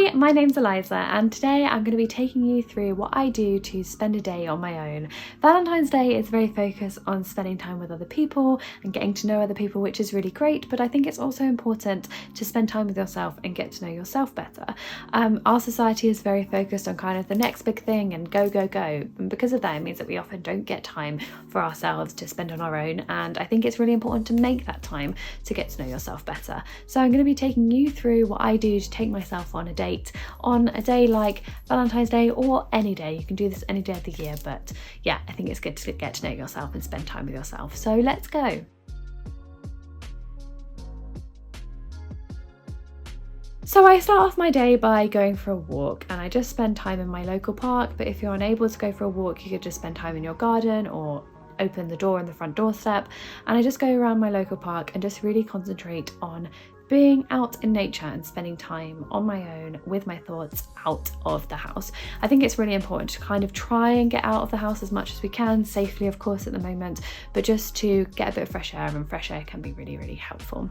Hi, my name's Eliza and today I'm going to be taking you through what I do to spend a day on my own. Valentine's Day is very focused on spending time with other people and getting to know other people, which is really great, but I think it's also important to spend time with yourself and get to know yourself better. Our society is very focused on kind of the next big thing and go, go, go. And because of that, it means that we often don't get time for ourselves to spend on our own. And I think it's really important to make that time to get to know yourself better. So I'm going to be taking you through what I do to take myself on a date on a day like Valentine's Day or any day. You can do this any day of the year, but yeah, I think it's good to get to know yourself and spend time with yourself. So let's go. So I start off my day by going for a walk, and I just spend time in my local park, but if you're unable to go for a walk, you could just spend time in your garden or open the door on the front doorstep. And I just go around my local park and just really concentrate on being out in nature and spending time on my own with my thoughts out of the house. I think it's really important to kind of try and get out of the house as much as we can, safely of course at the moment, but just to get a bit of fresh air, and fresh air can be really, really helpful.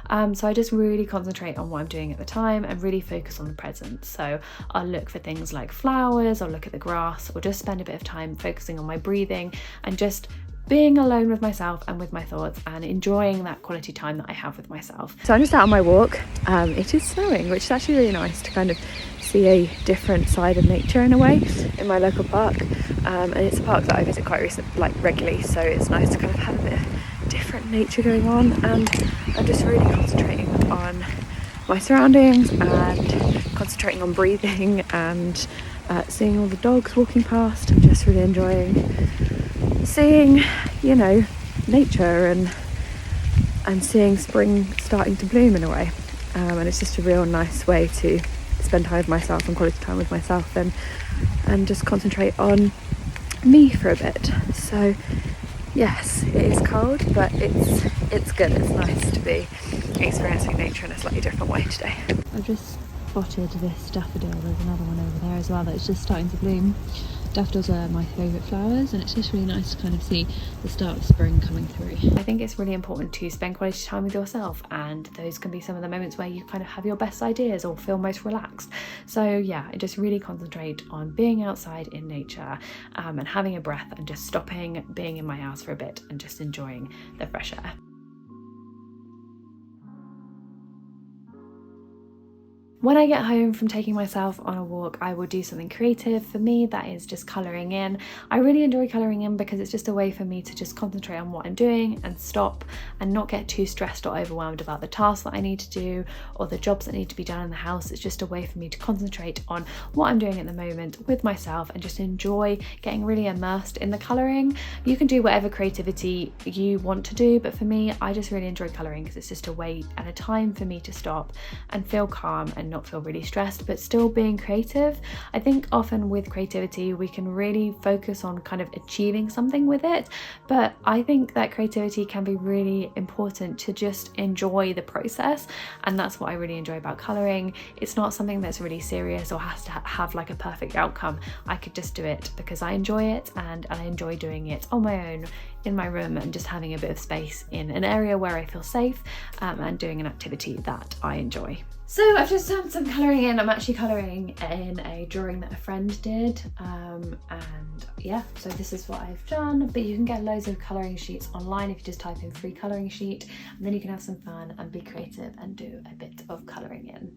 So I just really concentrate on what I'm doing at the time and really focus on the present. So I'll look for things like flowers, or look at the grass, or just spend a bit of time focusing on my breathing and just being alone with myself and with my thoughts and enjoying that quality time that I have with myself. So I'm just out on my walk. It is snowing, which is actually really nice to kind of see a different side of nature in a way in my local park. And it's a park that I visit quite regularly, so it's nice to kind of have a bit of different nature going on. And I'm just really concentrating on my surroundings and concentrating on breathing and seeing all the dogs walking past and just really enjoying seeing, you know, nature and seeing spring starting to bloom in a way. And it's just a real nice way to spend time with myself and quality time with myself and just concentrate on me for a bit. So yes, it is cold, but it's good. It's nice to be experiencing nature in a slightly different way today. I've just spotted this daffodil. There's another one over there as well that's just starting to bloom. Daffodils are my favourite flowers, and it's just really nice to kind of see the start of spring coming through. I think it's really important to spend quality time with yourself, and those can be some of the moments where you kind of have your best ideas or feel most relaxed. So yeah, I just really concentrate on being outside in nature and having a breath and just stopping being in my house for a bit and just enjoying the fresh air. When I get home from taking myself on a walk, I will do something creative. For me, that is just colouring in. I really enjoy colouring in because it's just a way for me to just concentrate on what I'm doing and stop and not get too stressed or overwhelmed about the tasks that I need to do or the jobs that need to be done in the house. It's just a way for me to concentrate on what I'm doing at the moment with myself and just enjoy getting really immersed in the colouring. You can do whatever creativity you want to do, but for me, I just really enjoy colouring because it's just a way and a time for me to stop and feel calm and not feel really stressed, but still being creative. I think often with creativity we can really focus on kind of achieving something with it, but I think that creativity can be really important to just enjoy the process, and that's what I really enjoy about colouring. It's not something that's really serious or has to have like a perfect outcome. I could just do it because I enjoy it, and I enjoy doing it on my own in my room and just having a bit of space in an area where I feel safe and doing an activity that I enjoy. So I've just done some colouring in. I'm actually colouring in a drawing that a friend did, and yeah, so this is what I've done. But you can get loads of colouring sheets online if you just type in free colouring sheet, and then you can have some fun and be creative and do a bit of colouring in.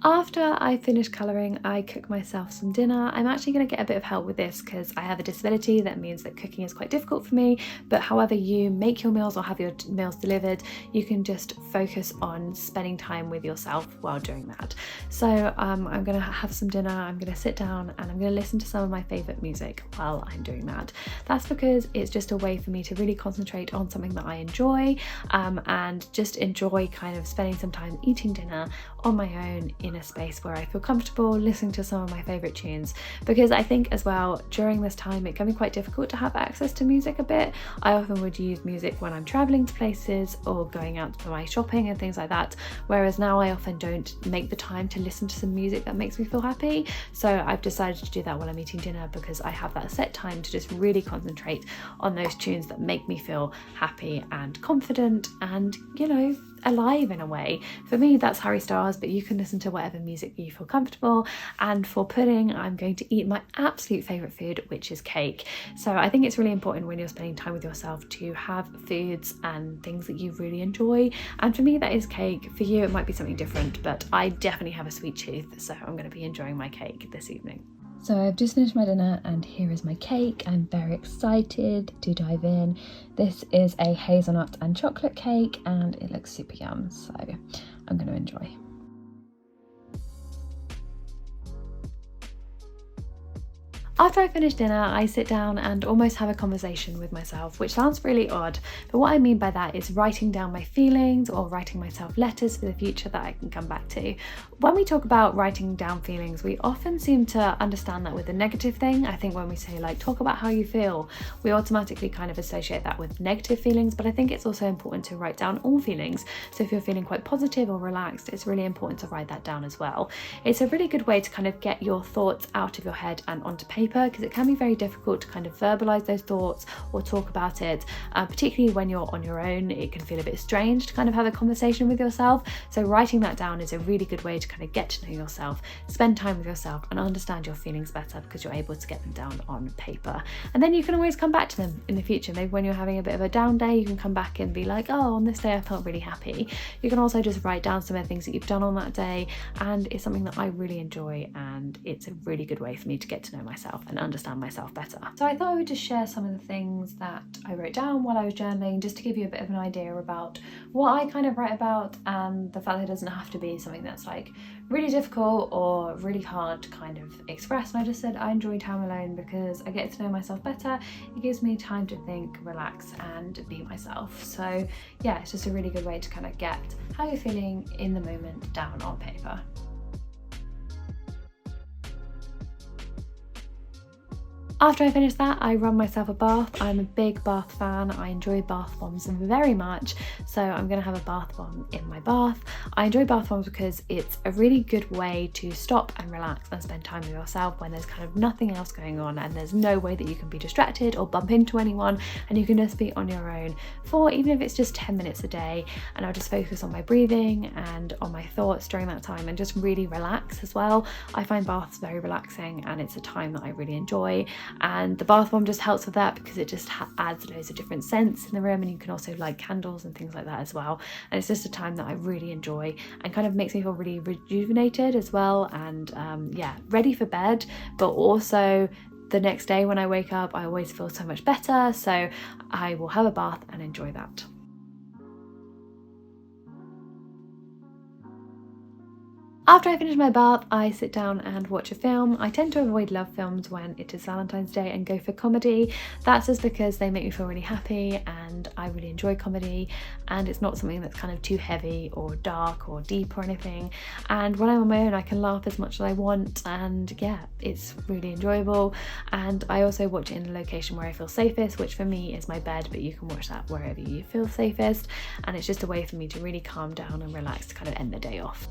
After I finish colouring, I cook myself some dinner. I'm actually going to get a bit of help with this because I have a disability that means that cooking is quite difficult for me, but however you make your meals or have your meals delivered, you can just focus on spending time with yourself while doing that. So I'm going to have some dinner, I'm going to sit down and I'm going to listen to some of my favourite music while I'm doing that. That's because it's just a way for me to really concentrate on something that I enjoy and just enjoy kind of spending some time eating dinner on my own in in a space where I feel comfortable listening to some of my favourite tunes, because I think as well during this time it can be quite difficult to have access to music a bit. I often would use music when I'm travelling to places or going out for my shopping and things like that, whereas now I often don't make the time to listen to some music that makes me feel happy. So I've decided to do that while I'm eating dinner, because I have that set time to just really concentrate on those tunes that make me feel happy and confident and, you know, alive in a way. For me that's Harry Styles, but you can listen to whatever music you feel comfortable. And for pudding, I'm going to eat my absolute favourite food, which is cake. So I think it's really important when you're spending time with yourself to have foods and things that you really enjoy, and for me that is cake. For you it might be something different, but I definitely have a sweet tooth, so I'm going to be enjoying my cake this evening. So I've just finished my dinner and here is my cake. I'm very excited to dive in. This is a hazelnut and chocolate cake and it looks super yum, so I'm going to enjoy. After I finish dinner, I sit down and almost have a conversation with myself, which sounds really odd, but what I mean by that is writing down my feelings or writing myself letters for the future that I can come back to. When we talk about writing down feelings, we often seem to understand that with a negative thing. I think when we say like talk about how you feel, we automatically kind of associate that with negative feelings, but I think it's also important to write down all feelings. So if you're feeling quite positive or relaxed, it's really important to write that down as well. It's a really good way to kind of get your thoughts out of your head and onto paper, because it can be very difficult to kind of verbalize those thoughts or talk about it, particularly when you're on your own. It can feel a bit strange to kind of have a conversation with yourself. So writing that down is a really good way to kind of get to know yourself, spend time with yourself and understand your feelings better, because you're able to get them down on paper. And then you can always come back to them in the future. Maybe when you're having a bit of a down day, you can come back and be like, oh, on this day I felt really happy. You can also just write down some of the things that you've done on that day, and it's something that I really enjoy, and it's a really good way for me to get to know myself and understand myself better. So I thought I would just share some of the things that I wrote down while I was journaling, just to give you a bit of an idea about what I kind of write about, and the fact that it doesn't have to be something that's like really difficult or really hard to kind of express. And I just said I enjoy time alone because I get to know myself better. It gives me time to think, relax and be myself. So yeah, it's just a really good way to kind of get how you're feeling in the moment down on paper. After I finish that, I run myself a bath. I'm a big bath fan. I enjoy bath bombs very much, so I'm going to have a bath bomb in my bath. I enjoy bath bombs because it's a really good way to stop and relax and spend time with yourself when there's kind of nothing else going on and there's no way that you can be distracted or bump into anyone, and you can just be on your own for, even if it's just 10 minutes a day, and I'll just focus on my breathing and on my thoughts during that time and just really relax as well. I find baths very relaxing and it's a time that I really enjoy. And the bath bomb just helps with that because it just adds loads of different scents in the room, and you can also light candles and things like that as well. And it's just a time that I really enjoy and kind of makes me feel really rejuvenated as well, and yeah, ready for bed, but also the next day when I wake up I always feel so much better. So I will have a bath and enjoy that. After I finish my bath, I sit down and watch a film. I tend to avoid love films when it is Valentine's Day and go for comedy. That's just because they make me feel really happy and I really enjoy comedy, and it's not something that's kind of too heavy or dark or deep or anything. And when I'm on my own I can laugh as much as I want, and yeah, it's really enjoyable. And I also watch it in a location where I feel safest, which for me is my bed, but you can watch that wherever you feel safest. And it's just a way for me to really calm down and relax to kind of end the day off.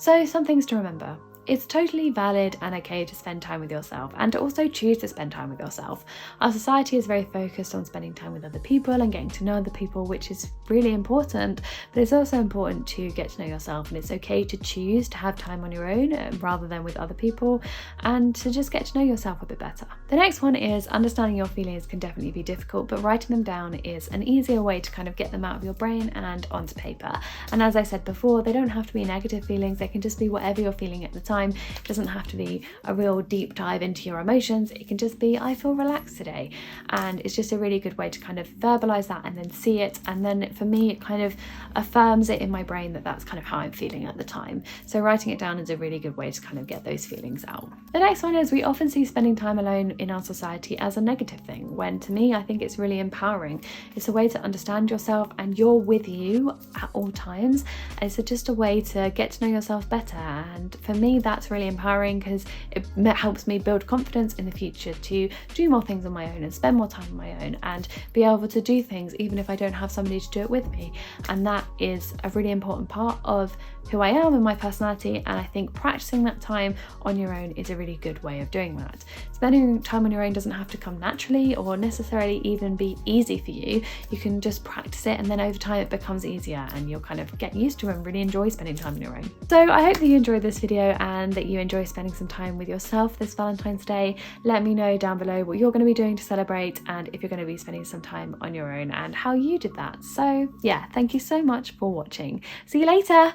So some things to remember. It's totally valid and okay to spend time with yourself and to also choose to spend time with yourself. Our society is very focused on spending time with other people and getting to know other people, which is really important, but it's also important to get to know yourself, and it's okay to choose to have time on your own rather than with other people, and to just get to know yourself a bit better. The next one is understanding your feelings can definitely be difficult, but writing them down is an easier way to kind of get them out of your brain and onto paper. And as I said before, they don't have to be negative feelings, they can just be whatever you're feeling at the time. time. It doesn't have to be a real deep dive into your emotions. It can just be, I feel relaxed today. And it's just a really good way to kind of verbalize that and then see it. And then for me, it kind of affirms it in my brain that that's kind of how I'm feeling at the time. So writing it down is a really good way to kind of get those feelings out. The next one is we often see spending time alone in our society as a negative thing, when to me, I think it's really empowering. It's a way to understand yourself and you're with you at all times. It's just a way to get to know yourself better. And for me, that's really empowering because it helps me build confidence in the future to do more things on my own and spend more time on my own and be able to do things even if I don't have somebody to do it with me. And that is a really important part of who I am and my personality, and I think practicing that time on your own is a really good way of doing that. Spending time on your own doesn't have to come naturally or necessarily even be easy for you. You can just practice it, and then over time it becomes easier and you'll kind of get used to it and really enjoy spending time on your own. So I hope that you enjoyed this video and that you enjoy spending some time with yourself this Valentine's Day. Let me know down below what you're going to be doing to celebrate and if you're going to be spending some time on your own and how you did that. So yeah, thank you so much for watching. See you later.